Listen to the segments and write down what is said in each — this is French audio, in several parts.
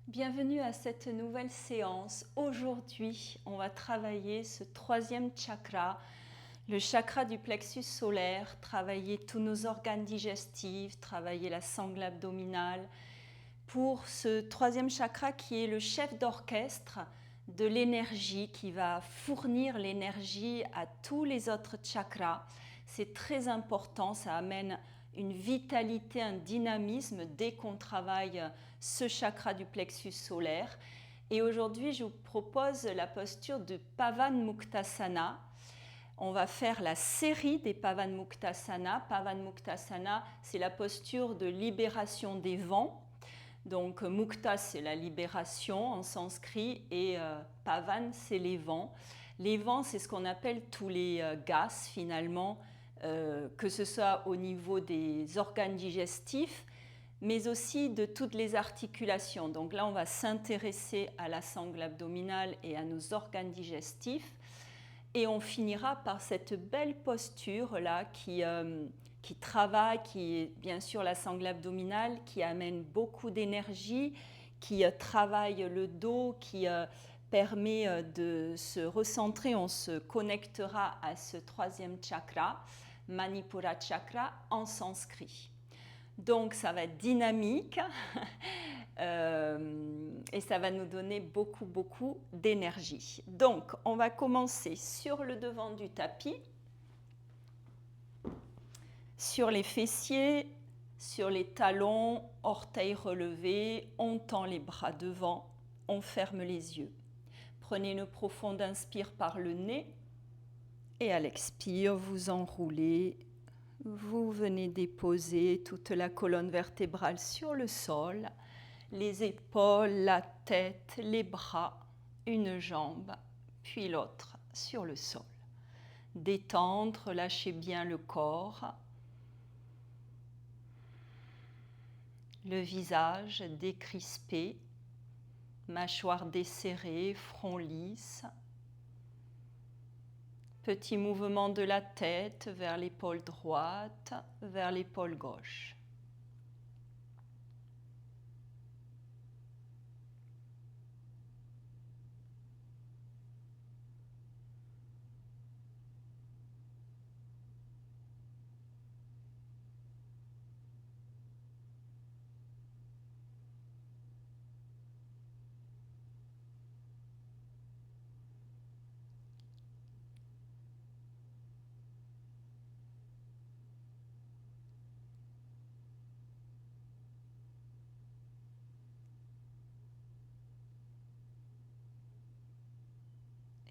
Bienvenue à cette nouvelle séance. Aujourd'hui, on va travailler ce troisième chakra, le chakra du plexus solaire, travailler tous nos organes digestifs, travailler la sangle abdominale, pour ce troisième chakra qui est le chef d'orchestre de l'énergie, qui va fournir l'énergie à tous les autres chakras. C'est très important, ça amène une vitalité, un dynamisme dès qu'on travaille ce chakra du plexus solaire. Et aujourd'hui, je vous propose la posture de Pavan Muktasana. On va faire la série des Pavan Muktasana. Pavan Muktasana, c'est la posture de libération des vents. Donc Mukta, c'est la libération en sanskrit et Pavan, c'est les vents. Les vents, c'est ce qu'on appelle tous les gaz finalement, que ce soit au niveau des organes digestifs, mais aussi de toutes les articulations. Donc là, on va s'intéresser à la sangle abdominale et à nos organes digestifs. Et on finira par cette belle posture-là qui travaille, qui est bien sûr la sangle abdominale, qui amène beaucoup d'énergie, qui travaille le dos, qui permet de se recentrer. On se connectera à ce troisième chakra, Manipura Chakra, en sanskrit. Donc ça va être dynamique et ça va nous donner beaucoup d'énergie. Donc on va commencer sur le devant du tapis, sur les fessiers, sur les talons, orteils relevés, on tend les bras devant, on ferme les yeux. Prenez une profonde inspire par le nez et à l'expire, vous enroulez. Vous venez déposer toute la colonne vertébrale sur le sol, les épaules, la tête, les bras, une jambe, puis l'autre sur le sol. Détendre, lâchez bien le corps, le visage décrispé, mâchoire desserrée, front lisse. Petit mouvement de la tête vers l'épaule droite, vers l'épaule gauche.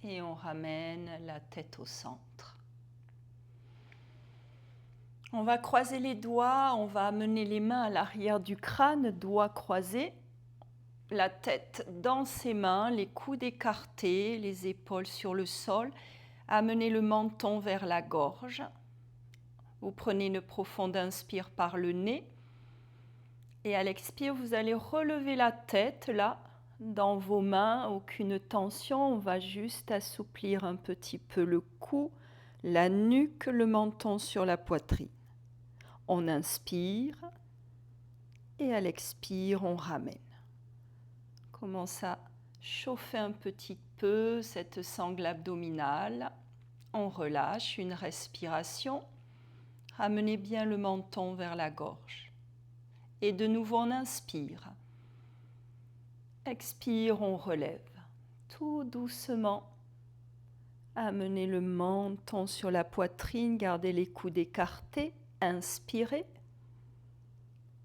Et on ramène la tête au centre. On va croiser les doigts, on va amener les mains à l'arrière du crâne, doigts croisés, la tête dans ses mains, les coudes écartés, les épaules sur le sol. Amenez le menton vers la gorge. Vous prenez une profonde inspire par le nez. Et à l'expire, vous allez relever la tête là, dans vos mains, aucune tension. On va juste assouplir un petit peu le cou, la nuque, le menton sur la poitrine. On inspire et à l'expire, on ramène. Commence à chauffer un petit peu cette sangle abdominale. On relâche une respiration. Ramenez bien le menton vers la gorge. Et de nouveau, on inspire. Expire, on relève. Tout doucement. Amenez le menton sur la poitrine, gardez les coudes écartés. Inspirez.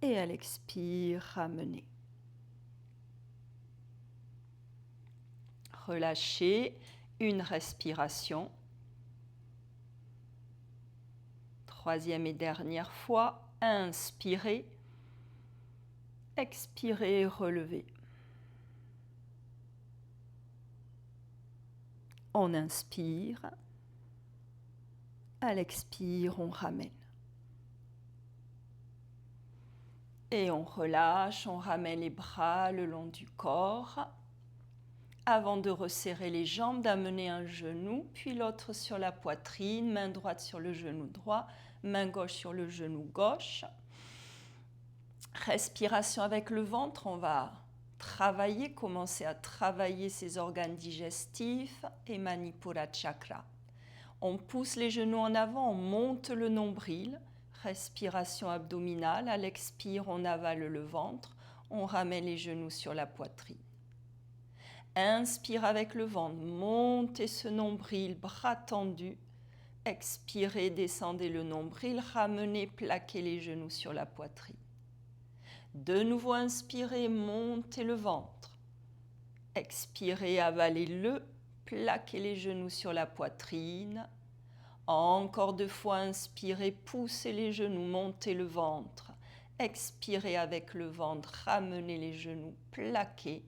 Et à l'expire, ramenez. Relâchez une respiration. Troisième et dernière fois, inspirez. Expirez, relevez. On inspire. À l'expire, on ramène. Et on relâche, on ramène les bras le long du corps. Avant de resserrer les jambes, d'amener un genou, puis l'autre sur la poitrine, main droite sur le genou droit, main gauche sur le genou gauche. Respiration avec le ventre, on va Travaillez, commencez à travailler ces organes digestifs et Manipura Chakra. On pousse les genoux en avant, on monte le nombril, respiration abdominale. À l'expire, on avale le ventre, on ramène les genoux sur la poitrine. Inspire avec le ventre, montez ce nombril, bras tendus. Expirez, descendez le nombril, ramenez, plaquez les genoux sur la poitrine. De nouveau, inspirez, montez le ventre. Expirez, avalez-le, plaquez les genoux sur la poitrine. Encore 2 fois, inspirez, poussez les genoux, montez le ventre. Expirez avec le ventre, ramenez les genoux, plaquez.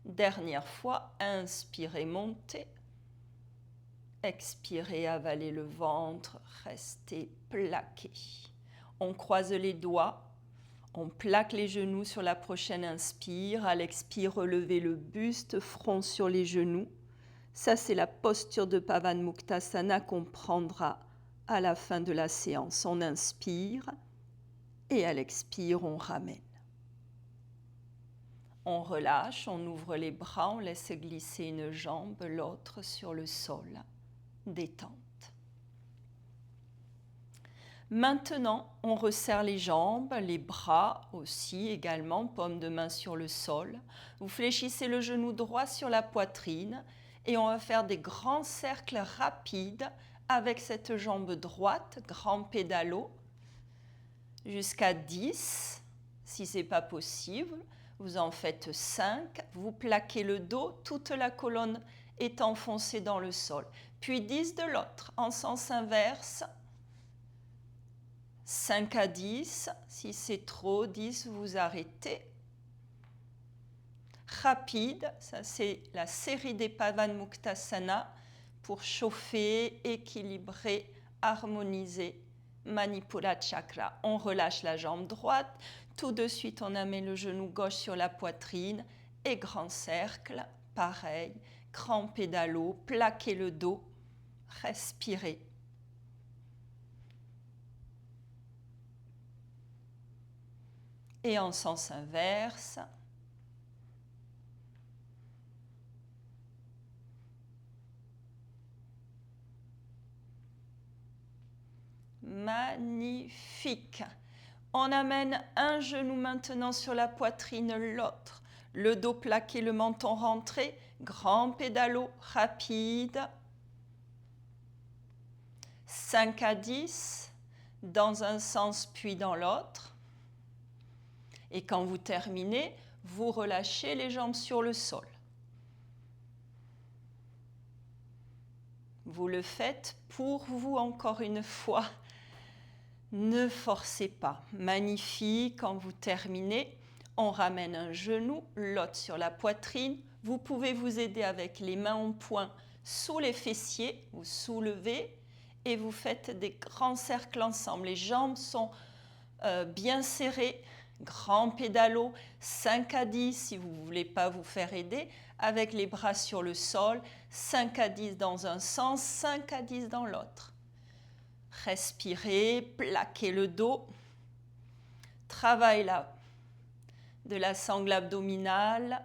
Dernière fois, inspirez, montez. Expirez, avalez le ventre, restez plaqué. On croise les doigts, on plaque les genoux sur la prochaine inspire. À l'expire, relevez le buste, front sur les genoux. Ça, c'est la posture de Pavanmuktasana qu'on prendra à la fin de la séance. On inspire et à l'expire, on ramène. On relâche, on ouvre les bras, on laisse glisser une jambe, l'autre sur le sol. Détente. Maintenant, on resserre les jambes, les bras aussi également, paume de main sur le sol. Vous fléchissez le genou droit sur la poitrine et on va faire des grands cercles rapides avec cette jambe droite, grand pédalo, jusqu'à 10. Si ce n'est pas possible, vous en faites 5. Vous plaquez le dos, toute la colonne est enfoncée dans le sol. Puis 10 de l'autre, en sens inverse. 5 à 10, si c'est trop, 10, vous arrêtez. Rapide, ça c'est la série des Pavanmuktasana pour chauffer, équilibrer, harmoniser Manipura Chakra. On relâche la jambe droite, tout de suite on amène le genou gauche sur la poitrine et grand cercle, pareil, grand pédalo, plaquez le dos, respirez. Et en sens inverse. Magnifique. On amène un genou maintenant sur la poitrine, l'autre. Le dos plaqué, le menton rentré. Grand pédalo, rapide. 5 à 10, dans un sens puis dans l'autre. Et quand vous terminez, vous relâchez les jambes sur le sol. Vous le faites pour vous encore une fois. Ne forcez pas. Magnifique. Quand vous terminez, on ramène un genou, l'autre sur la poitrine. Vous pouvez vous aider avec les mains en poing sous les fessiers. Vous soulevez et vous faites des grands cercles ensemble. Les jambes sont bien serrées. Grand pédalo, 5 à 10 si vous ne voulez pas vous faire aider, avec les bras sur le sol, 5 à 10 dans un sens, 5 à 10 dans l'autre. Respirez, plaquez le dos, travail là de la sangle abdominale,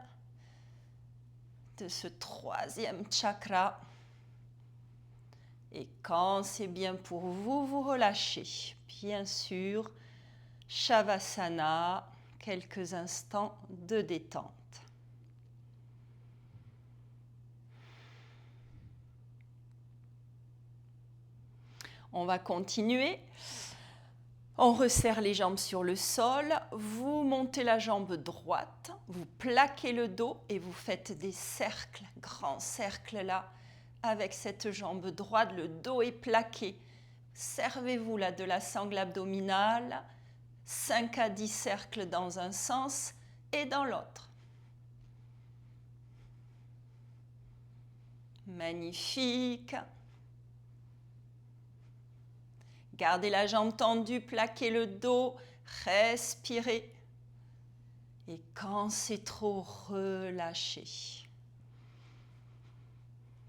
de ce troisième chakra. Et quand c'est bien pour vous, vous relâchez, bien sûr. Shavasana, quelques instants de détente. On va continuer. On resserre les jambes sur le sol. Vous montez la jambe droite, vous plaquez le dos et vous faites des cercles, grands cercles là, avec cette jambe droite. Le dos est plaqué. Servez-vous là de la sangle abdominale. 5 à 10 cercles dans un sens et dans l'autre. Magnifique. Gardez la jambe tendue, plaquez le dos, respirez. Et quand c'est trop, relâchez.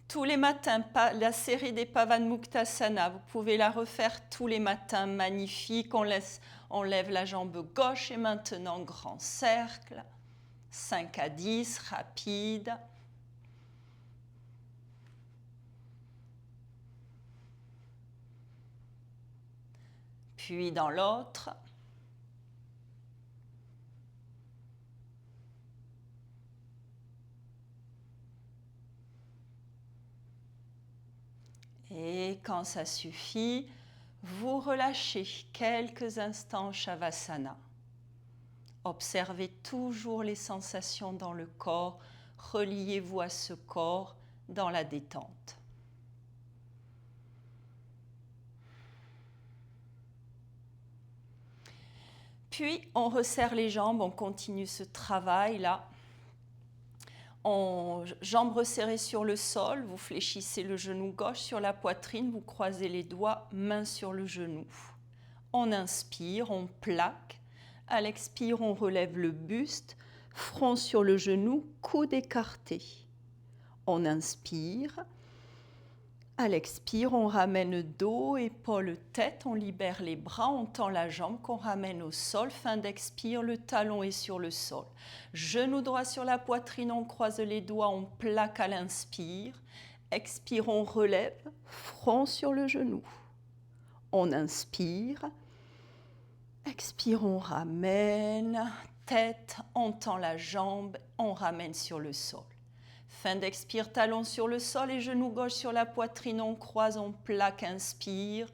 Tous les matins, la série des Pavanmuktasana, vous pouvez la refaire tous les matins, magnifique. On lève la jambe gauche et maintenant grand cercle. 5 à 10, rapide. Puis dans l'autre. Et quand ça suffit, vous relâchez quelques instants Shavasana. Observez toujours les sensations dans le corps, reliez-vous à ce corps dans la détente. Puis on resserre les jambes, on continue ce travail-là. Jambes resserrées sur le sol, vous fléchissez le genou gauche sur la poitrine, vous croisez les doigts, main sur le genou. On inspire, on plaque. À l'expire, on relève le buste, front sur le genou, coude écarté. On inspire. À l'expire, on ramène dos, épaules, tête, on libère les bras, on tend la jambe qu'on ramène au sol. Fin d'expire, le talon est sur le sol. Genou droit sur la poitrine, on croise les doigts, on plaque à l'inspire. Expire, on relève, front sur le genou. On inspire. Expire, on ramène, tête, on tend la jambe, on ramène sur le sol. Fin d'expire, talon sur le sol et genou gauche sur la poitrine, on croise, on plaque, inspire.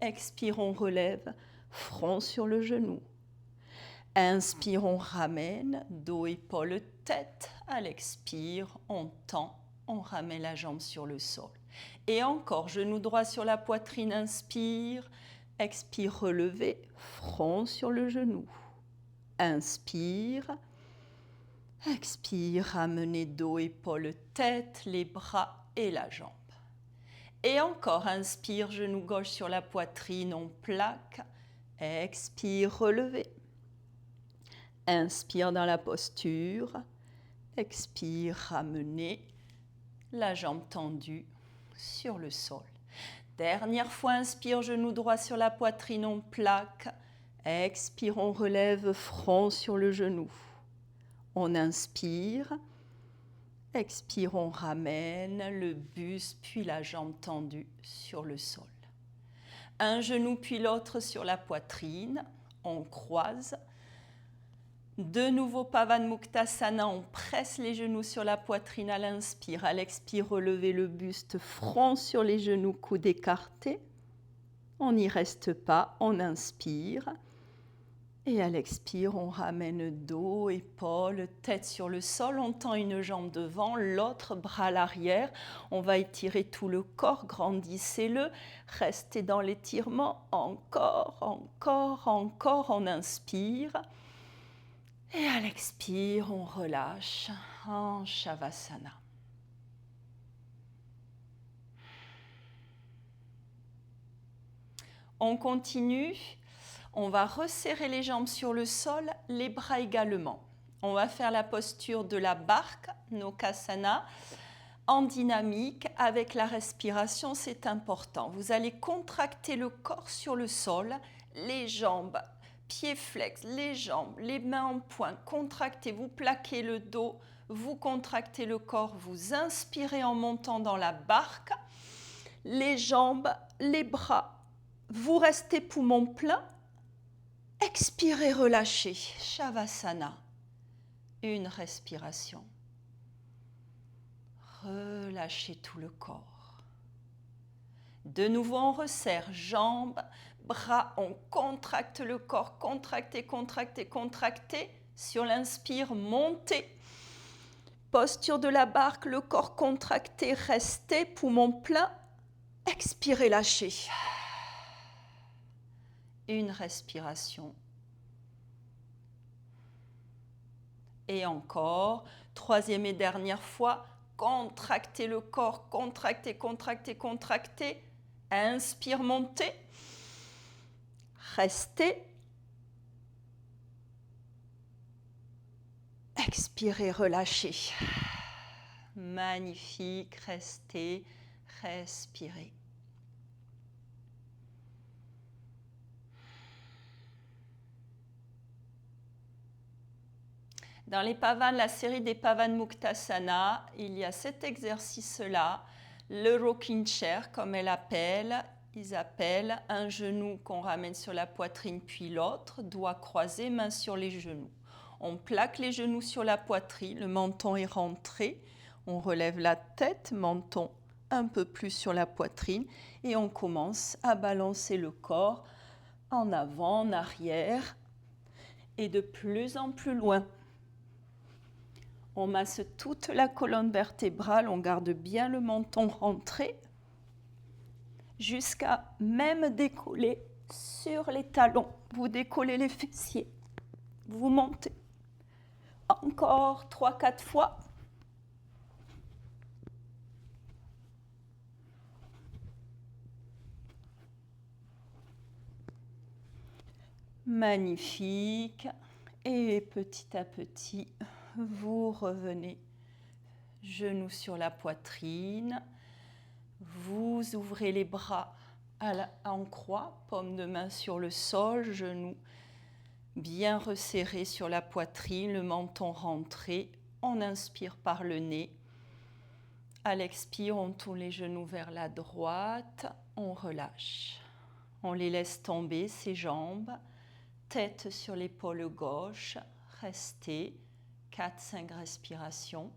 Expire, on relève, front sur le genou. Inspire, on ramène, dos, épaules, tête. À l'expire, on tend, on ramène la jambe sur le sol. Et encore, genou droit sur la poitrine, inspire. Expire, relever, front sur le genou. Inspire. Expire, ramener dos, épaules, tête, les bras et la jambe. Et encore, inspire, genou gauche sur la poitrine, on plaque. Expire, relever. Inspire dans la posture. Expire, ramener la jambe tendue sur le sol. Dernière fois, inspire, genou droit sur la poitrine, on plaque. Expire, on relève, front sur le genou. On inspire. Expire, on ramène le buste puis la jambe tendue sur le sol. Un genou puis l'autre sur la poitrine. On croise. De nouveau, Pavanmuktasana, on presse les genoux sur la poitrine à l'inspire. À l'expire, relevez le buste, front sur les genoux, coude écarté. On n'y reste pas, on inspire. Et à l'expire, on ramène dos, épaules, tête sur le sol. On tend une jambe devant, l'autre bras à l'arrière. On va étirer tout le corps, grandissez-le. Restez dans l'étirement. Encore, encore, encore. On inspire. Et à l'expire, on relâche en Shavasana. On continue. On va resserrer les jambes sur le sol, les bras également. On va faire la posture de la barque, Nokasana, en dynamique avec la respiration, c'est important. Vous allez contracter le corps sur le sol, les jambes, pieds flex, les jambes, les mains en pointe, contractez, vous plaquez le dos, vous contractez le corps, vous inspirez en montant dans la barque, les jambes, les bras, vous restez poumon plein. Expirez, relâchez, Shavasana, une respiration. Relâchez tout le corps. De nouveau, on resserre, jambes, bras, on contracte le corps, contractez, contractez, contractez. Sur l'inspire, montez. Posture de la barque, le corps contracté, restez, poumon plein. Expirez, lâchez. Une respiration. Et encore, troisième et dernière fois, contractez le corps, contractez, contractez, contractez. Inspire, montez. Restez. Expirez, relâchez. Magnifique, restez, respirez. Dans les pavanes, la série des pavanes Muktasana, il y a cet exercice-là, le rocking chair, comme elle appelle. Ils appellent un genou qu'on ramène sur la poitrine, puis l'autre, doigts croisés, mains sur les genoux. On plaque les genoux sur la poitrine, le menton est rentré, on relève la tête, menton un peu plus sur la poitrine, et on commence à balancer le corps en avant, en arrière, et de plus en plus loin. On masse toute la colonne vertébrale, on garde bien le menton rentré, jusqu'à même décoller sur les talons. Vous décollez les fessiers, vous montez. Encore 3-4 fois. Magnifique. Et petit à petit, vous revenez, genoux sur la poitrine. Vous ouvrez les bras en croix, paume de main sur le sol, genoux bien resserrés sur la poitrine, le menton rentré. On inspire par le nez. À l'expire, on tourne les genoux vers la droite, on relâche. On les laisse tomber, ses jambes, tête sur l'épaule gauche. Restez 4-5 respirations.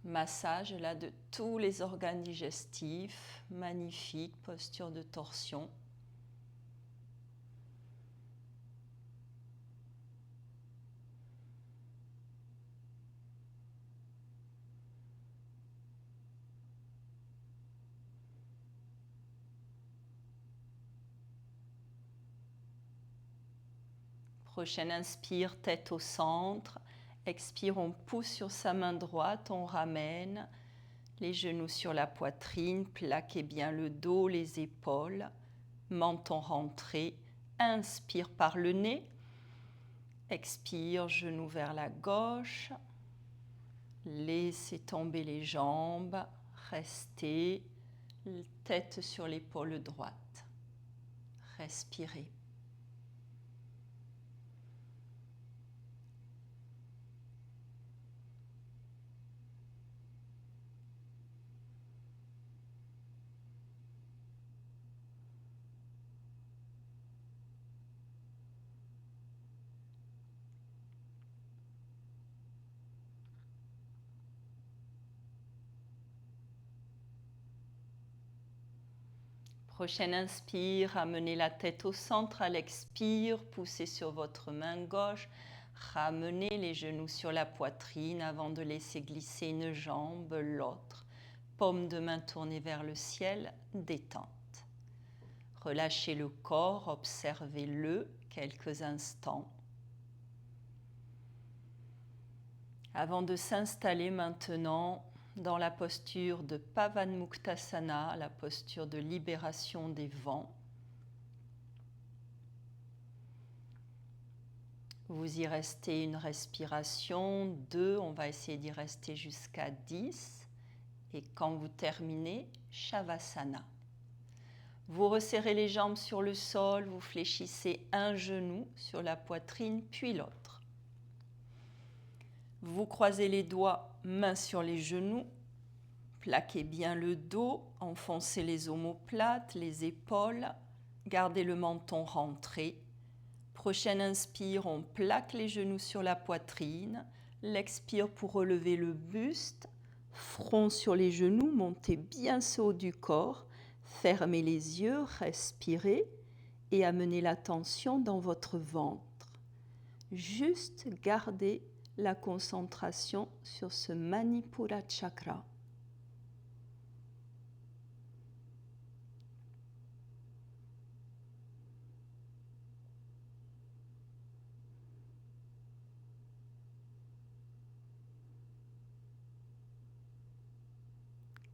Massage là de tous les organes digestifs, magnifique, posture de torsion. Prochaine inspire, tête au centre. Expire, on pousse sur sa main droite, on ramène les genoux sur la poitrine, plaquez bien le dos, les épaules, menton rentré. Inspire par le nez. Expire, genoux vers la gauche. Laissez tomber les jambes. Restez, tête sur l'épaule droite. Respirez. Prochaine inspire, ramenez la tête au centre. À l'expire, poussez sur votre main gauche. Ramenez les genoux sur la poitrine avant de laisser glisser une jambe, l'autre. Paume de main tournée vers le ciel, détente. Relâchez le corps, observez-le quelques instants. Avant de s'installer maintenant dans la posture de Pavanmuktasana, la posture de libération des vents. Vous y restez une respiration, 2, on va essayer d'y rester jusqu'à 10. Et quand vous terminez, Shavasana. Vous resserrez les jambes sur le sol, vous fléchissez un genou sur la poitrine, puis l'autre. Vous croisez les doigts, mains sur les genoux, plaquez bien le dos, enfoncez les omoplates, les épaules, gardez le menton rentré. Prochaine inspire, on plaque les genoux sur la poitrine. L'expire pour relever le buste, front sur les genoux, montez bien ce haut du corps, fermez les yeux, respirez et amenez l'attention dans votre ventre. Juste gardez la concentration sur ce Manipura Chakra.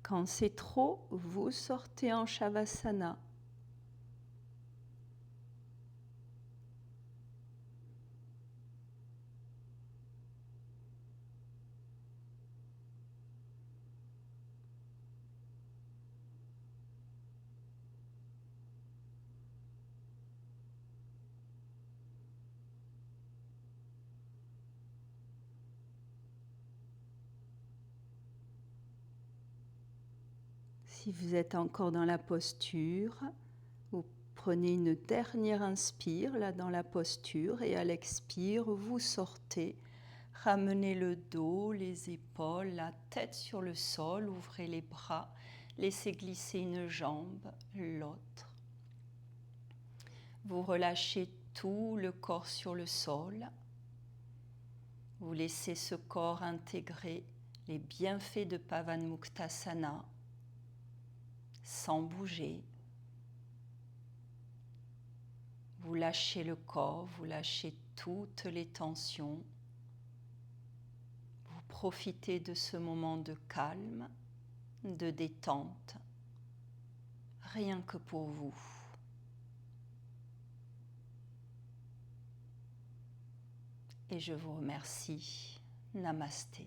Quand c'est trop, vous sortez en Shavasana. Si vous êtes encore dans la posture, vous prenez une dernière inspire là dans la posture et à l'expire, vous sortez. Ramenez le dos, les épaules, la tête sur le sol, ouvrez les bras, laissez glisser une jambe, l'autre. Vous relâchez tout le corps sur le sol. Vous laissez ce corps intégrer les bienfaits de Pavanmuktasana sans bouger. Vous lâchez le corps, vous lâchez toutes les tensions. Vous profitez de ce moment de calme, de détente, rien que pour vous. Et je vous remercie. Namasté.